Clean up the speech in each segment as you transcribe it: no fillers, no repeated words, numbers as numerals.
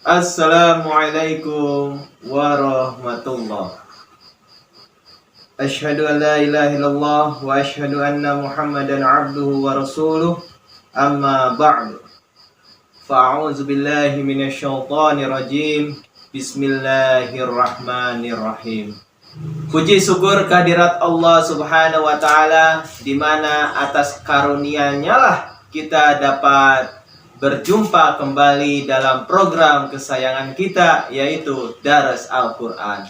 Assalamualaikum warahmatullah. Asyhadu an la ilaha illallah wa asyhadu anna Muhammadan abduhu wa rasuluh. Amma ba'du. Fa'udzu billahi minasyaitonir rajim. Bismillahirrahmanirrahim. Puji syukur kehadirat Allah Subhanahu wa taala, di mana atas karunia-Nya lah kita dapat berjumpa kembali dalam program kesayangan kita, yaitu Daras Al-Quran.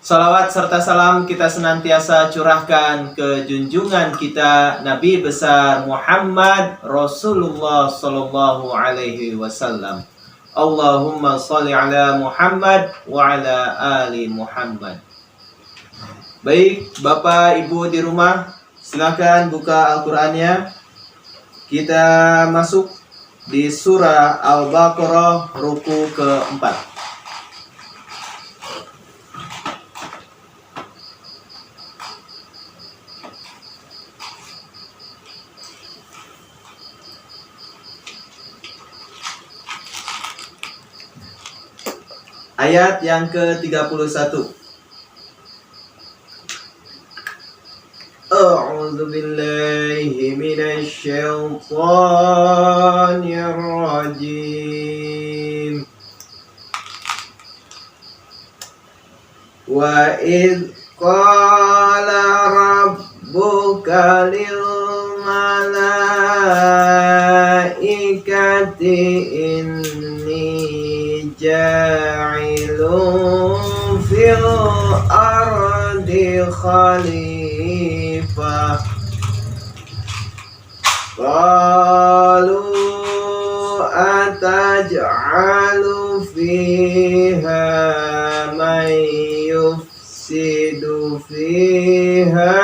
Salawat serta salam kita senantiasa curahkan ke junjungan kita Nabi besar Muhammad Rasulullah Sallallahu Alaihi Wasallam. Allahumma sholli ala Muhammad wa ala ali Muhammad. Baik, Bapak Ibu di rumah, silakan buka Al-Qur'annya. Kita masuk di surah Al-Baqarah ruku keempat. Ayat yang ke-31. A'udzu billahi minasy syaithanir rajim. Wa idz qala rabbuka lil malaikati inni ja'ilun fil ardi khalifah. Qalu ataj'alu fiha man yufsidu fiha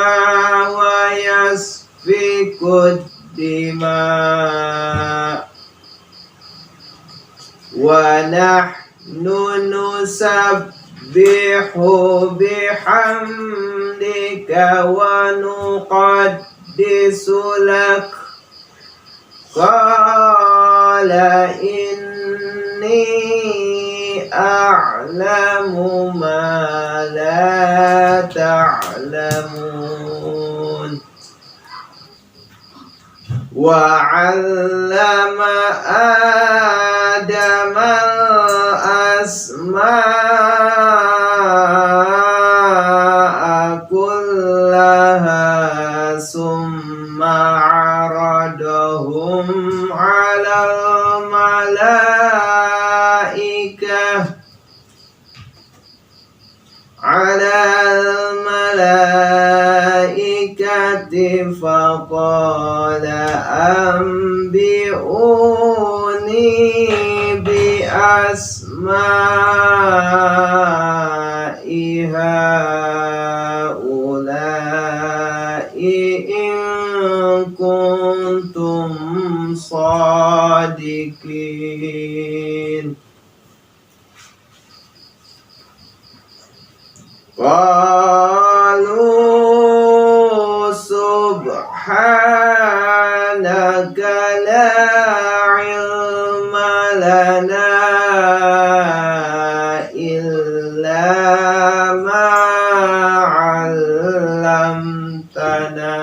wa yasfiku dima wa nahnu nusabbihu bihamdika wa nuqaddisu lak. Qala inni a'lamu ma la ta'lamun. Wa 'allama Adama al-asma'a kullaha summa 'aradahum 'alal malaikati faqala anbi'uni bi asma'i haula'i in kuntum shadiqin. Qalu subhanaka la ilma lana illa ma 'allamtana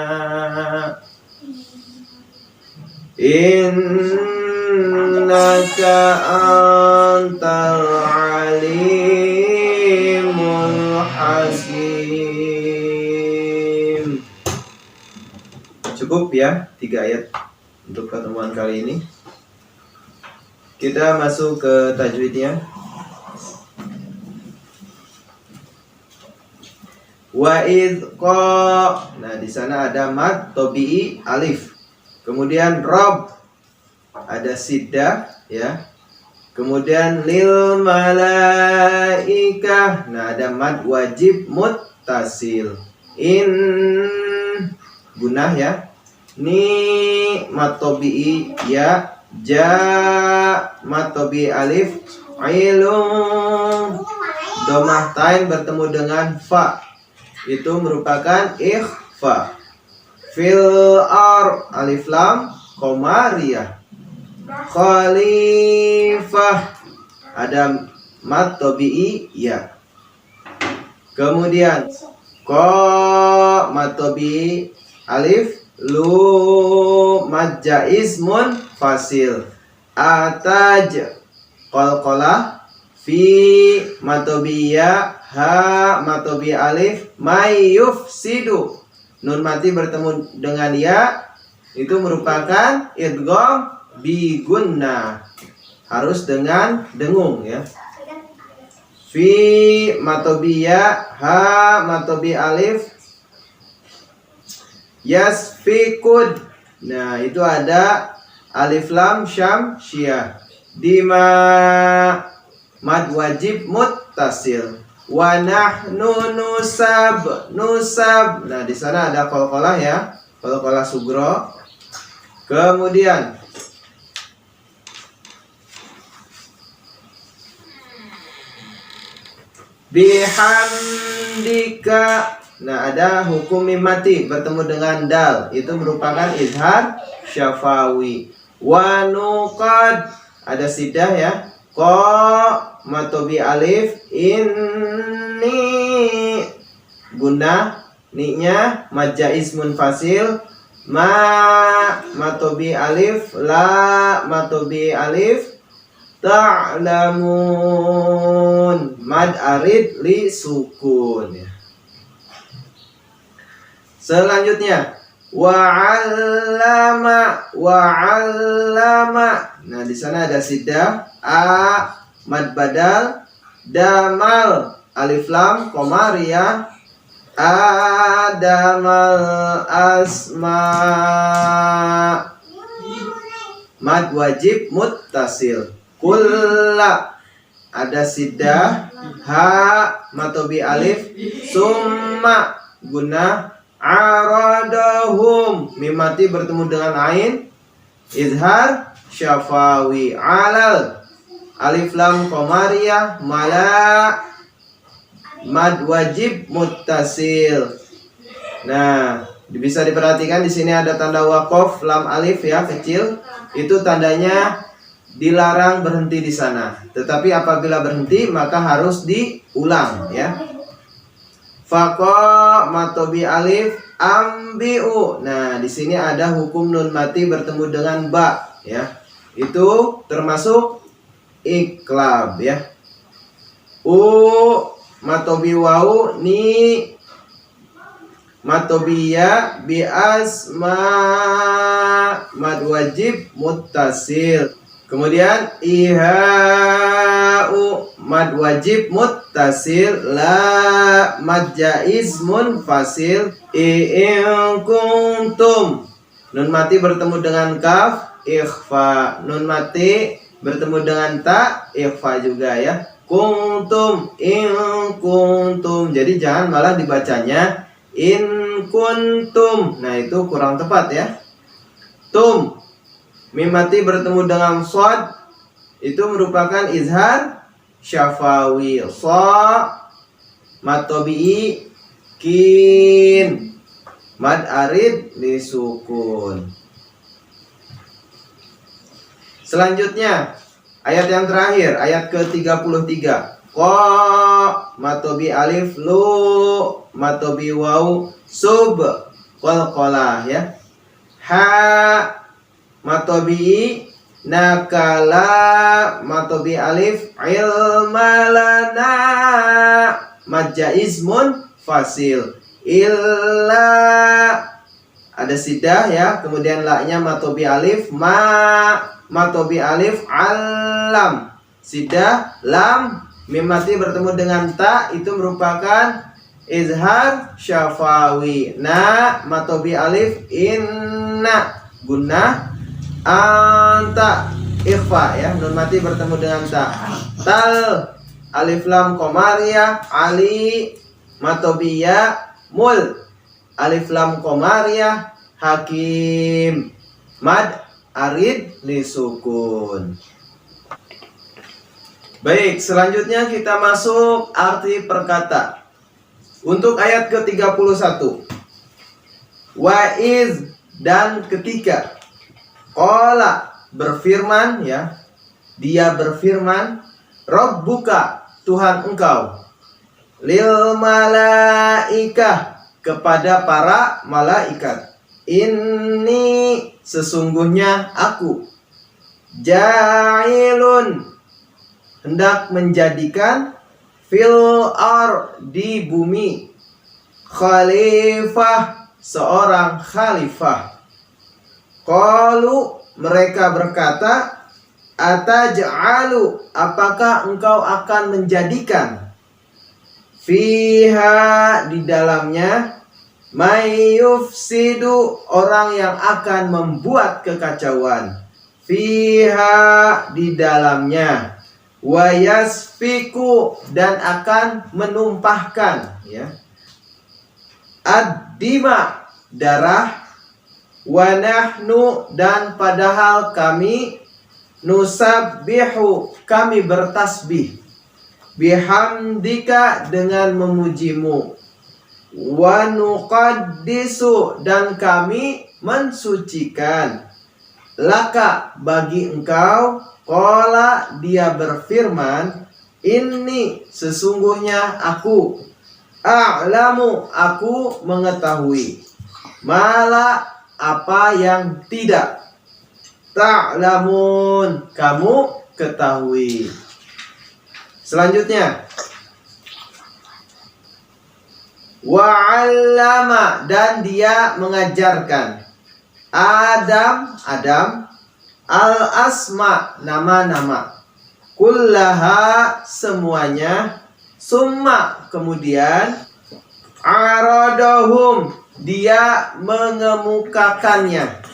innaka antal alimul hakim. Cukup ya 3 ayat untuk pertemuan kali ini. Kita masuk ke tajwidnya. Wa idz qa. Nah, di sana ada mad tabi'i alif. Kemudian rob ada siddah ya. Kemudian lil malaikah. Nah, ada mad wajib muttasil. In gunah ya. Ni mad tabi'i ya. Ja mad tabi'i alif. Ilum domah tain bertemu dengan fa. Itu merupakan ikhfa. Fil alif lam komariyah. Khalifah ada mad tabi'i ya. Kemudian ko mad tabi'i alif, lu mad jaiz munfasil, ataj qalqalah, fi mad tabi'i ya, ha mad tabi'i alif, may yufsidu, nun mati bertemu dengan ya, itu merupakan idgham bi gunnah, harus dengan dengung ya. Fi matobiya, ha matobi alif, yasfikud. Nah, itu ada alif lam syam syiyah. Dima mad wajib muttasil. Wa nahnu nusab. Nah, di sana ada qalqalah ya, qalqalah sugro. Kemudian bihamdika. Nah, ada hukum mim mati bertemu dengan dal, itu merupakan izhar syafawi. Wa nuqad, ada sidah ya. Qa matobi alif, inni gunnah, ni-nya mad jaiz munfasil, ma matobi alif, la matobi alif, ta'lamun mad arid li sukun ya. Selanjutnya wa'allama. Nah, di sana ada sidah, a mad badal, damal alif lam qamariyah, adamal asma mad wajib muttasil. Kulla ada sidah, ha matobi alif, summa gunnah, aradahum mim mati bertemu dengan ain, izhar syafawi. Alal alif lam qamariyah, mala mad wajib muttasil. Nah, bisa diperhatikan di sini ada tanda waqaf lam alif ya, kecil. Itu tandanya dilarang berhenti di sana. Tetapi apabila berhenti maka harus diulang ya. Faqa matobi alif, ambiu. Nah, di sini ada hukum nun mati bertemu dengan ba ya. Itu termasuk iklab ya. U matobi wau, ni matobiya bi asma mad wajib muttasil. Kemudian iha'u mad wajib muttasil, la mad jaiz munfasil, in kuntum nun mati bertemu dengan kaf, ikhfa. Nun mati bertemu dengan ta, ikhfa juga ya. Kuntum, in kuntum. Jadi jangan malah dibacanya in kuntum. Nah, itu kurang tepat ya. Tum mim mati bertemu dengan shad, itu merupakan izhar syafawi. Sha mad tabi'i, kin mad arid li sukun. Selanjutnya ayat yang terakhir, ayat ke-33. Qa mad tabi'i alif, lu mad tabi'i waw, sub qalqalah ya. Ha matobi nakala matobi alif, ilmalana mad jaiz munfasil, illa ada sidah ya. Kemudian la-nya matobi alif, ma matobi alif, alam sidah, lam mim mati bertemu dengan ta, itu merupakan izhar syafawi. Na matobi alif, inna gunnah, anta ikhfa ya, nun mati bertemu dengan ta. Tal alif lam qamariyah, ali matobiya, mul alif lam qamariyah, hakim mad arid li sukun. Baik, selanjutnya kita masuk arti perkata. Untuk ayat ke-31, wa'iz, dan ketika, qala berfirman ya, dia berfirman, Rabbuka, Tuhan engkau, lil malaikah, kepada para malaikat, inni, sesungguhnya aku, ja'ilun, hendak menjadikan, fil di bumi, khalifah, seorang khalifah. Qalu, mereka berkata, ataj'alu, apakah engkau akan menjadikan, fiha, di dalamnya, mayufsidu, orang yang akan membuat kekacauan, fiha, di dalamnya, wayasfiku, dan akan menumpahkan, ya, ad-dima, darah, wanahnu, dan padahal kami, nusabbihu, kami bertasbih, bihamdika, dengan memujimu, wa nuqaddisu, dan kami mensucikan, laka, bagi engkau, qala, dia berfirman, inni, sesungguhnya aku, a'lamu, aku mengetahui, mala, apa yang tidak, ta'lamun, kamu ketahui. Selanjutnya, wa'allama, dan dia mengajarkan, Adam, al-asma, nama-nama, kullaha, semuanya, summa, kemudian, aradahum, dia mengemukakannya,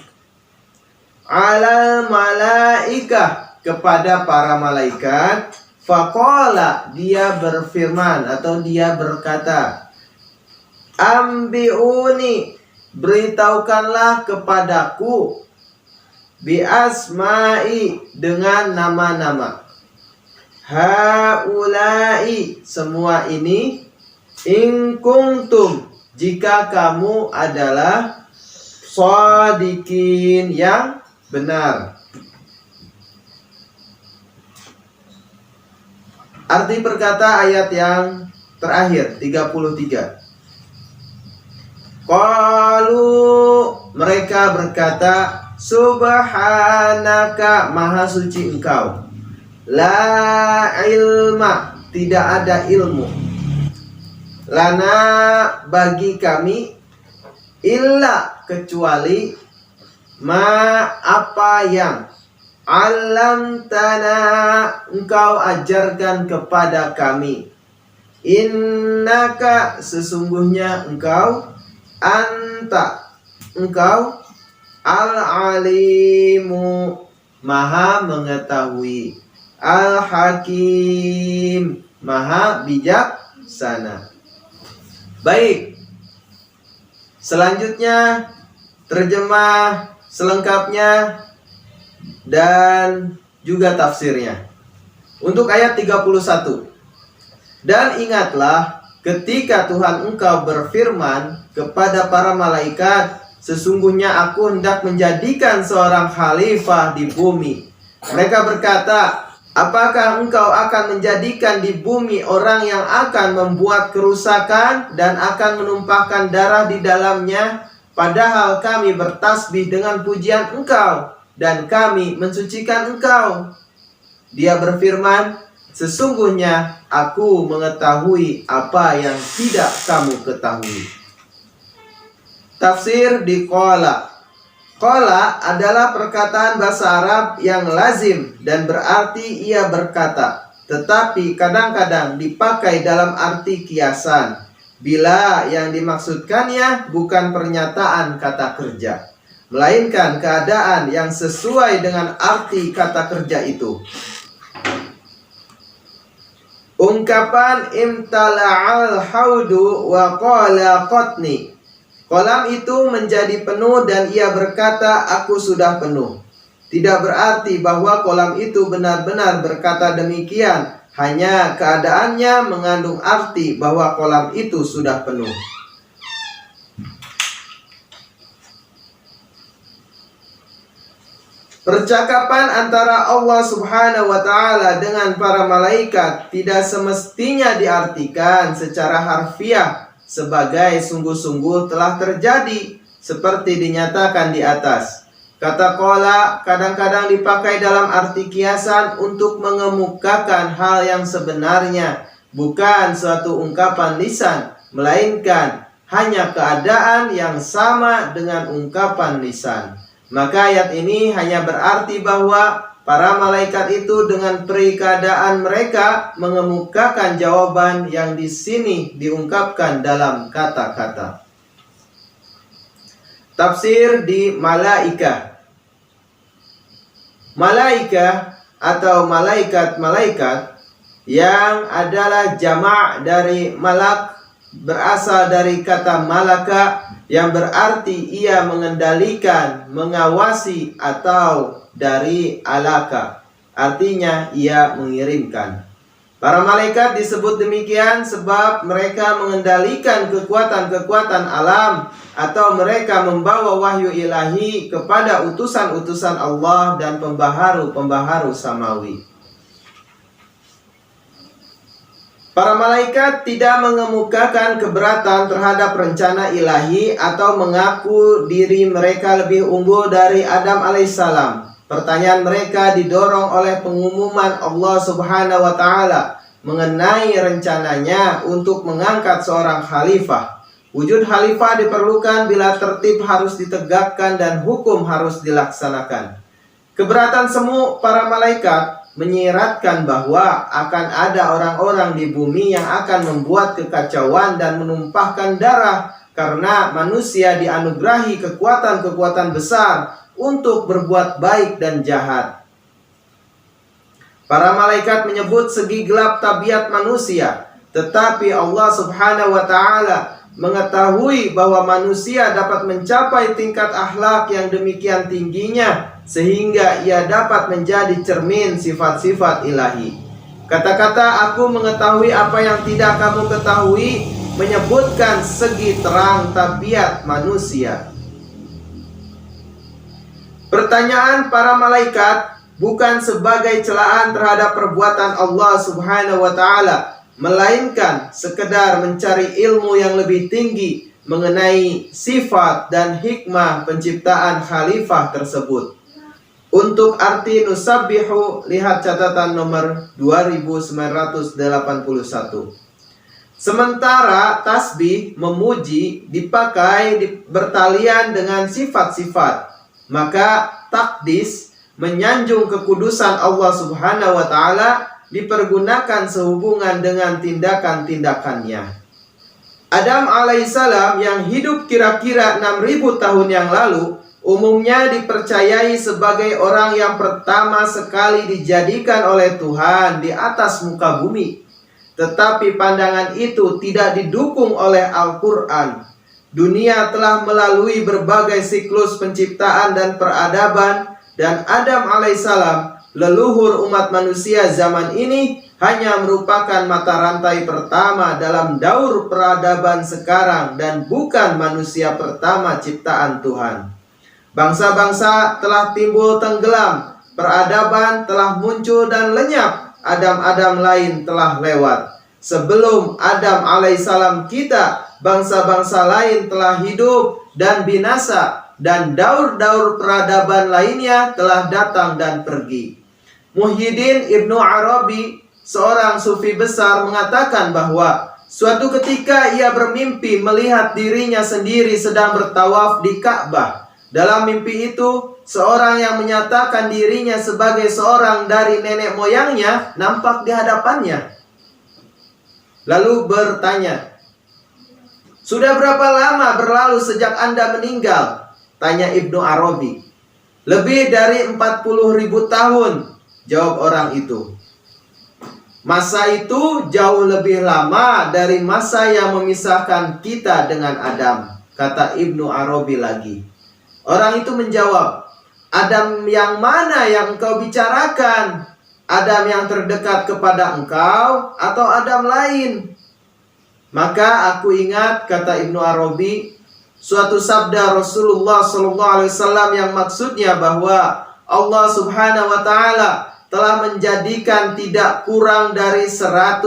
alal malaikah, kepada para malaikat, faqala, dia berfirman atau dia berkata, ambiuni, beritahukanlah kepadaku, bi asma'i, dengan nama-nama, haulai, semua ini, in kuntum, jika kamu adalah shadiqin, yang benar. Arti perkata ayat yang terakhir 33. Qalu, mereka berkata, subhanaka, maha suci engkau, la ilma, tidak ada ilmu, lana, bagi kami, illa, kecuali, ma, apa yang, alamtana, engkau ajarkan kepada kami, innaka, sesungguhnya engkau, anta, engkau, al-alimu, maha mengetahui, al-hakim, maha bijaksana. Baik, selanjutnya terjemah selengkapnya dan juga tafsirnya. Untuk ayat 31. Dan ingatlah ketika Tuhan engkau berfirman kepada para malaikat, sesungguhnya aku hendak menjadikan seorang khalifah di bumi. Mereka berkata, apakah engkau akan menjadikan di bumi orang yang akan membuat kerusakan dan akan menumpahkan darah di dalamnya? Padahal kami bertasbih dengan pujian engkau dan kami mensucikan engkau. Dia berfirman, sesungguhnya aku mengetahui apa yang tidak kamu ketahui. Tafsir di qala. Qala adalah perkataan bahasa Arab yang lazim dan berarti ia berkata, tetapi kadang-kadang dipakai dalam arti kiasan bila yang dimaksudkannya bukan pernyataan kata kerja, melainkan keadaan yang sesuai dengan arti kata kerja itu. Ungkapan imtala'al haudu wa qala qatni, kolam itu menjadi penuh dan ia berkata, aku sudah penuh. Tidak berarti bahwa kolam itu benar-benar berkata demikian, hanya keadaannya mengandung arti bahwa kolam itu sudah penuh. Percakapan antara Allah Subhanahu wa Ta'ala dengan para malaikat tidak semestinya diartikan secara harfiah sebagai sungguh-sungguh telah terjadi, seperti dinyatakan di atas. Kata qala kadang-kadang dipakai dalam arti kiasan untuk mengemukakan hal yang sebenarnya, bukan suatu ungkapan lisan, melainkan hanya keadaan yang sama dengan ungkapan lisan. Maka ayat ini hanya berarti bahwa para malaikat itu dengan perikadaan mereka mengemukakan jawaban yang di sini diungkapkan dalam kata-kata. Tafsir di malaikah. Malaikah atau malaikat-malaikat yang adalah jama' dari malak berasal dari kata malaka yang berarti ia mengendalikan, mengawasi, atau dari alaka, artinya ia mengirimkan. Para malaikat disebut demikian sebab mereka mengendalikan kekuatan-kekuatan alam atau mereka membawa wahyu ilahi kepada utusan-utusan Allah dan pembaharu-pembaharu samawi. Para malaikat tidak mengemukakan keberatan terhadap rencana ilahi atau mengaku diri mereka lebih unggul dari Adam alaihissalam. Pertanyaan mereka didorong oleh pengumuman Allah Subhanahu wa Ta'ala mengenai rencananya untuk mengangkat seorang khalifah. Wujud khalifah diperlukan bila tertib harus ditegakkan dan hukum harus dilaksanakan. Keberatan semu para malaikat menyiratkan bahwa akan ada orang-orang di bumi yang akan membuat kekacauan dan menumpahkan darah karena manusia dianugerahi kekuatan-kekuatan besar untuk berbuat baik dan jahat. Para malaikat menyebut segi gelap tabiat manusia, tetapi Allah Subhanahu wa Ta'ala mengetahui bahwa manusia dapat mencapai tingkat akhlak yang demikian tingginya sehingga ia dapat menjadi cermin sifat-sifat ilahi. Kata-kata aku mengetahui apa yang tidak kamu ketahui menyebutkan segi terang tabiat manusia. Pertanyaan para malaikat bukan sebagai celaan terhadap perbuatan Allah Subhanahu wa Ta'ala, melainkan sekedar mencari ilmu yang lebih tinggi mengenai sifat dan hikmah penciptaan khalifah tersebut. Untuk arti nusabbihu, lihat catatan nomor 2981. Sementara tasbih, memuji, dipakai bertalian dengan sifat-sifat, maka takdis, menyanjung kekudusan Allah Subhanahu wa Ta'ala, dipergunakan sehubungan dengan tindakan-tindakannya. Adam alaihissalam yang hidup kira-kira 6.000 tahun yang lalu umumnya dipercayai sebagai orang yang pertama sekali dijadikan oleh Tuhan di atas muka bumi. Tetapi pandangan itu tidak didukung oleh Al-Quran. Dunia telah melalui berbagai siklus penciptaan dan peradaban, dan Adam alaihissalam, leluhur umat manusia zaman ini, hanya merupakan mata rantai pertama dalam daur peradaban sekarang dan bukan manusia pertama ciptaan Tuhan. Bangsa-bangsa telah timbul tenggelam, peradaban telah muncul dan lenyap, Adam-Adam lain telah lewat. Sebelum Adam alaihissalam kita, bangsa-bangsa lain telah hidup dan binasa, dan daur-daur peradaban lainnya telah datang dan pergi. Muhyiddin Ibnu Arabi, seorang sufi besar, mengatakan bahwa suatu ketika ia bermimpi melihat dirinya sendiri sedang bertawaf di Ka'bah. Dalam mimpi itu, seorang yang menyatakan dirinya sebagai seorang dari nenek moyangnya nampak di hadapannya. Lalu bertanya, "Sudah berapa lama berlalu sejak Anda meninggal?" tanya Ibnu Arabi. "Lebih dari 40.000 tahun," jawab orang itu. "Masa itu jauh lebih lama dari masa yang memisahkan kita dengan Adam," kata Ibnu Arabi lagi. Orang itu menjawab, "Adam yang mana yang engkau bicarakan? Adam yang terdekat kepada engkau atau Adam lain?" Maka aku ingat, kata Ibnu Arabi, suatu sabda Rasulullah SAW yang maksudnya bahwa Allah Subhanahu wa Ta'ala telah menjadikan tidak kurang dari 100.000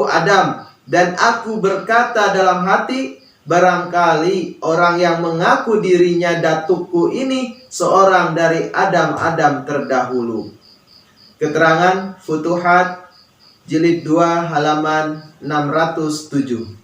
Adam. Dan aku berkata dalam hati, barangkali orang yang mengaku dirinya datukku ini seorang dari Adam-Adam terdahulu. Keterangan Futuhat Jilid 2 halaman 607.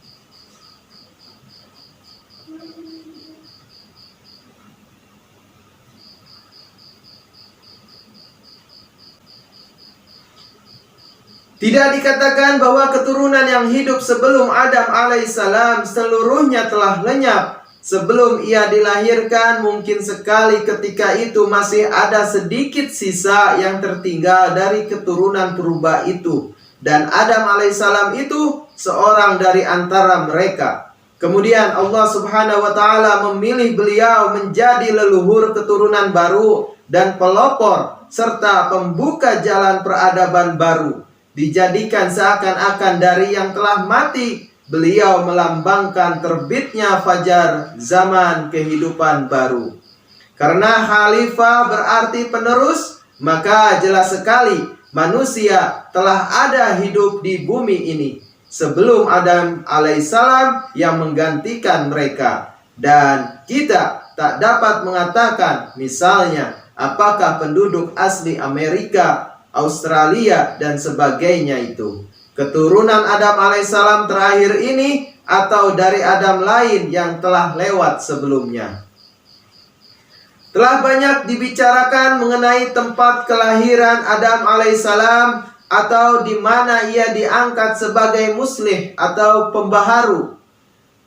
Tidak dikatakan bahwa keturunan yang hidup sebelum Adam alaihissalam seluruhnya telah lenyap. Sebelum ia dilahirkan, mungkin sekali ketika itu masih ada sedikit sisa yang tertinggal dari keturunan purba itu. Dan Adam alaihissalam itu seorang dari antara mereka. Kemudian Allah Subhanahu wa Ta'ala memilih beliau menjadi leluhur keturunan baru dan pelopor serta pembuka jalan peradaban baru. Dijadikan seakan-akan dari yang telah mati, beliau melambangkan terbitnya fajar zaman kehidupan baru. Karena khalifah berarti penerus, maka jelas sekali manusia telah ada hidup di bumi ini sebelum Adam alaihissalam yang menggantikan mereka. Dan kita tak dapat mengatakan misalnya apakah penduduk asli Amerika, Australia dan sebagainya itu keturunan Adam alaihissalam terakhir ini atau dari Adam lain yang telah lewat sebelumnya. Telah banyak dibicarakan mengenai tempat kelahiran Adam alaihissalam atau di mana ia diangkat sebagai muslih atau pembaharu.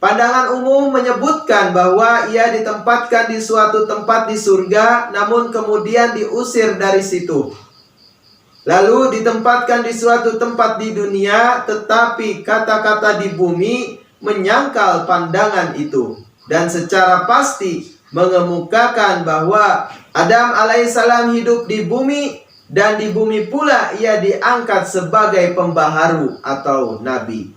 Pandangan umum menyebutkan bahwa ia ditempatkan di suatu tempat di surga, namun kemudian diusir dari situ. Lalu ditempatkan di suatu tempat di dunia, tetapi kata-kata di bumi menyangkal pandangan itu. Dan secara pasti mengemukakan bahwa Adam alaihissalam hidup di bumi, dan di bumi pula ia diangkat sebagai pembaharu atau nabi.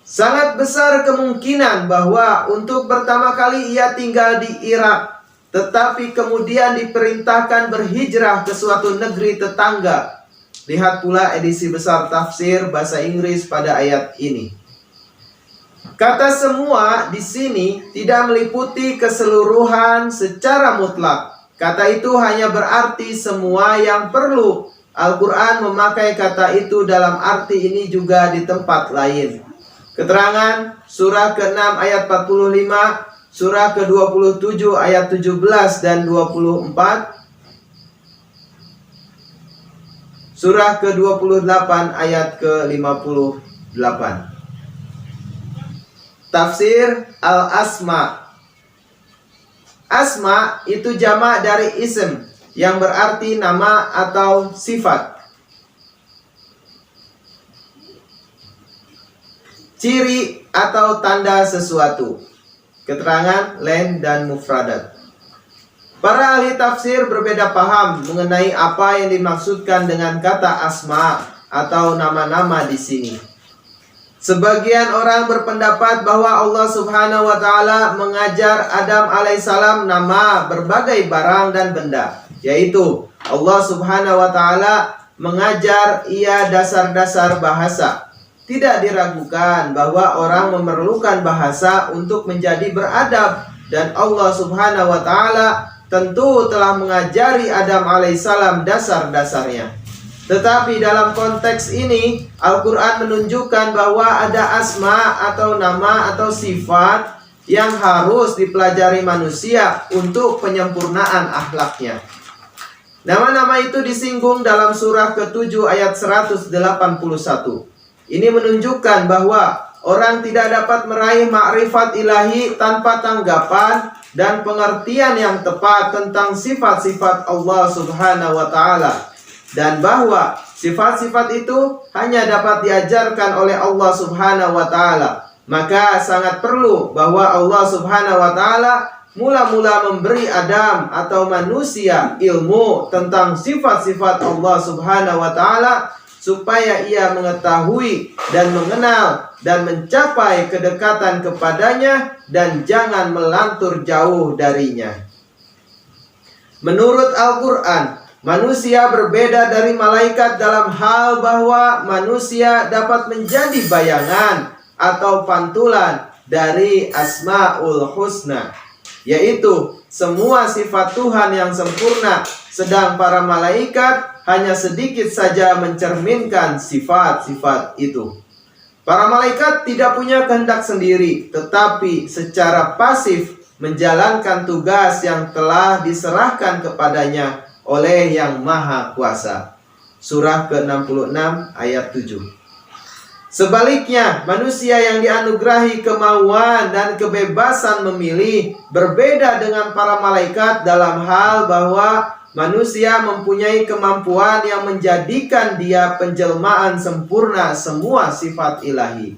Sangat besar kemungkinan bahwa untuk pertama kali ia tinggal di Irak, tetapi kemudian diperintahkan berhijrah ke suatu negeri tetangga. Lihat pula edisi besar tafsir bahasa Inggris pada ayat ini. Kata semua di sini tidak meliputi keseluruhan secara mutlak. Kata itu hanya berarti semua yang perlu. Al-Quran memakai kata itu dalam arti ini juga di tempat lain. Keterangan surah ke-6 ayat 45, surah ke-27 ayat 17 dan 24, surah ke-28 ayat ke-58. Tafsir Al-Asma. Asma itu jamak dari ism yang berarti nama atau sifat. Ciri atau tanda sesuatu. Keterangan len dan mufradat. Para ahli tafsir berbeda paham mengenai apa yang dimaksudkan dengan kata asma atau nama-nama di sini. Sebagian orang berpendapat bahwa Allah Subhanahu wa Ta'ala mengajar Adam alaihissalam nama berbagai barang dan benda, yaitu Allah Subhanahu wa Ta'ala mengajar ia dasar-dasar bahasa. Tidak diragukan bahwa orang memerlukan bahasa untuk menjadi beradab, dan Allah Subhanahu wa Ta'ala tentu telah mengajari Adam alaihissalam dasar-dasarnya. Tetapi dalam konteks ini Al-Quran menunjukkan bahwa ada asma atau nama atau sifat yang harus dipelajari manusia untuk penyempurnaan akhlaknya. Nama-nama itu disinggung dalam surah ke-7 ayat 181. Ini menunjukkan bahwa orang tidak dapat meraih makrifat ilahi tanpa tanggapan dan pengertian yang tepat tentang sifat-sifat Allah Subhanahu wa Ta'ala. Dan bahwa sifat-sifat itu hanya dapat diajarkan oleh Allah Subhanahu wa Ta'ala. Maka sangat perlu bahwa Allah Subhanahu wa Ta'ala mula-mula memberi Adam atau manusia ilmu tentang sifat-sifat Allah Subhanahu wa Ta'ala, supaya ia mengetahui dan mengenal dan mencapai kedekatan kepadanya dan jangan melantur jauh darinya. Menurut Al-Quran, manusia berbeda dari malaikat dalam hal bahwa manusia dapat menjadi bayangan atau pantulan dari Asmaul Husna, yaitu semua sifat Tuhan yang sempurna, sedang para malaikat hanya sedikit saja mencerminkan sifat-sifat itu. Para malaikat tidak punya kehendak sendiri, tetapi secara pasif menjalankan tugas yang telah diserahkan kepadanya oleh Yang Maha Kuasa. Surah ke-66 ayat 7. Sebaliknya, manusia yang dianugerahi kemauan dan kebebasan memilih berbeda dengan para malaikat dalam hal bahwa manusia mempunyai kemampuan yang menjadikan dia penjelmaan sempurna semua sifat ilahi.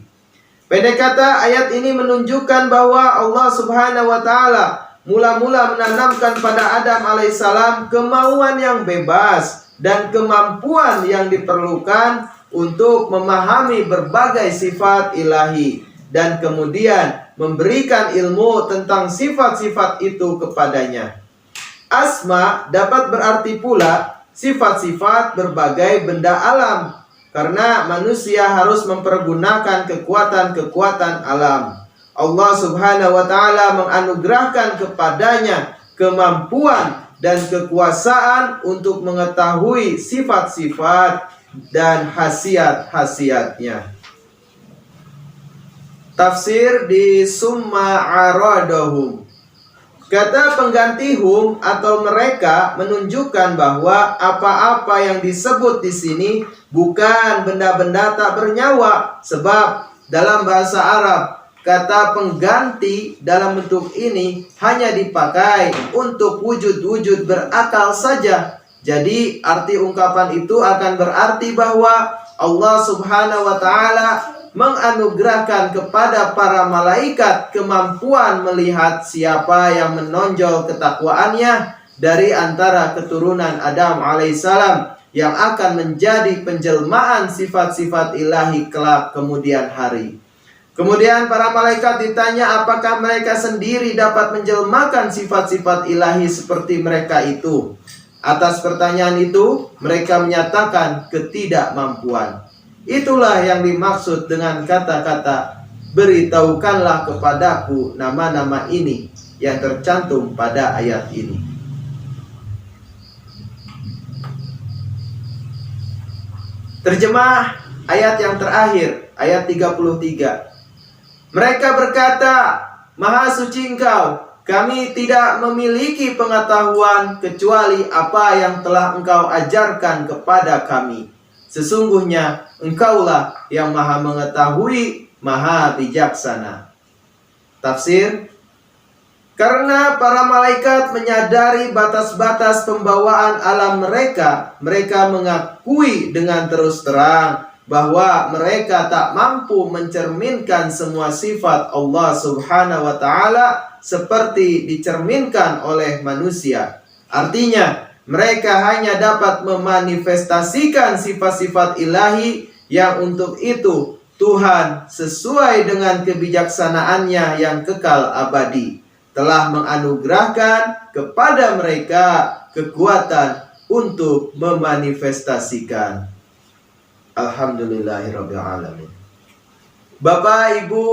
Pendek kata, ayat ini menunjukkan bahwa Allah Subhanahu wa Ta'ala mula-mula menanamkan pada Adam alaihissalam kemauan yang bebas dan kemampuan yang diperlukan untuk memahami berbagai sifat ilahi, dan kemudian memberikan ilmu tentang sifat-sifat itu kepadanya. Asma dapat berarti pula sifat-sifat berbagai benda alam, karena manusia harus mempergunakan kekuatan-kekuatan alam. Allah Subhanahu wa Ta'ala menganugerahkan kepadanya kemampuan dan kekuasaan untuk mengetahui sifat-sifat dan khasiat-khasiatnya. Tafsir di Summa Aradahum. Kata pengganti hum atau mereka menunjukkan bahwa apa-apa yang disebut di sini bukan benda-benda tak bernyawa, sebab dalam bahasa Arab kata pengganti dalam bentuk ini hanya dipakai untuk wujud-wujud berakal saja. Jadi arti ungkapan itu akan berarti bahwa Allah Subhanahu wa Ta'ala menganugerahkan kepada para malaikat kemampuan melihat siapa yang menonjol ketakwaannya dari antara keturunan Adam alaihissalam yang akan menjadi penjelmaan sifat-sifat ilahi kelak kemudian hari. Kemudian para malaikat ditanya apakah mereka sendiri dapat menjelmakan sifat-sifat ilahi seperti mereka itu. Atas pertanyaan itu mereka menyatakan ketidakmampuan. Itulah yang dimaksud dengan kata-kata beritahukanlah kepadaku nama-nama ini yang tercantum pada ayat ini. Terjemah ayat yang terakhir, ayat 33. Mereka berkata, Maha suci Engkau, kami tidak memiliki pengetahuan kecuali apa yang telah Engkau ajarkan kepada kami. Sesungguhnya Engkaulah yang maha mengetahui, maha bijaksana. Tafsir: karena para malaikat menyadari batas-batas pembawaan alam mereka, mereka mengakui dengan terus terang bahwa mereka tak mampu mencerminkan semua sifat Allah Subhanahu wa Ta'ala seperti dicerminkan oleh manusia. Artinya, mereka hanya dapat memanifestasikan sifat-sifat ilahi yang untuk itu Tuhan sesuai dengan kebijaksanaannya yang kekal abadi telah menganugerahkan kepada mereka kekuatan untuk memanifestasikan. Alhamdulillahirabbil alamin. Bapak Ibu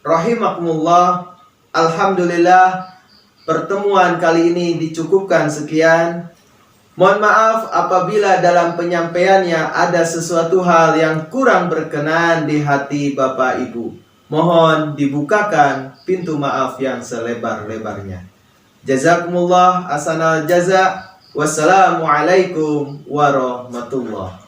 rahimakumullah, alhamdulillah pertemuan kali ini dicukupkan sekian. Mohon maaf apabila dalam penyampaiannya ada sesuatu hal yang kurang berkenan di hati Bapak Ibu. Mohon dibukakan pintu maaf yang selebar-lebarnya. Jazakumullah ahsanal jaza. Wassalamualaikum warahmatullahi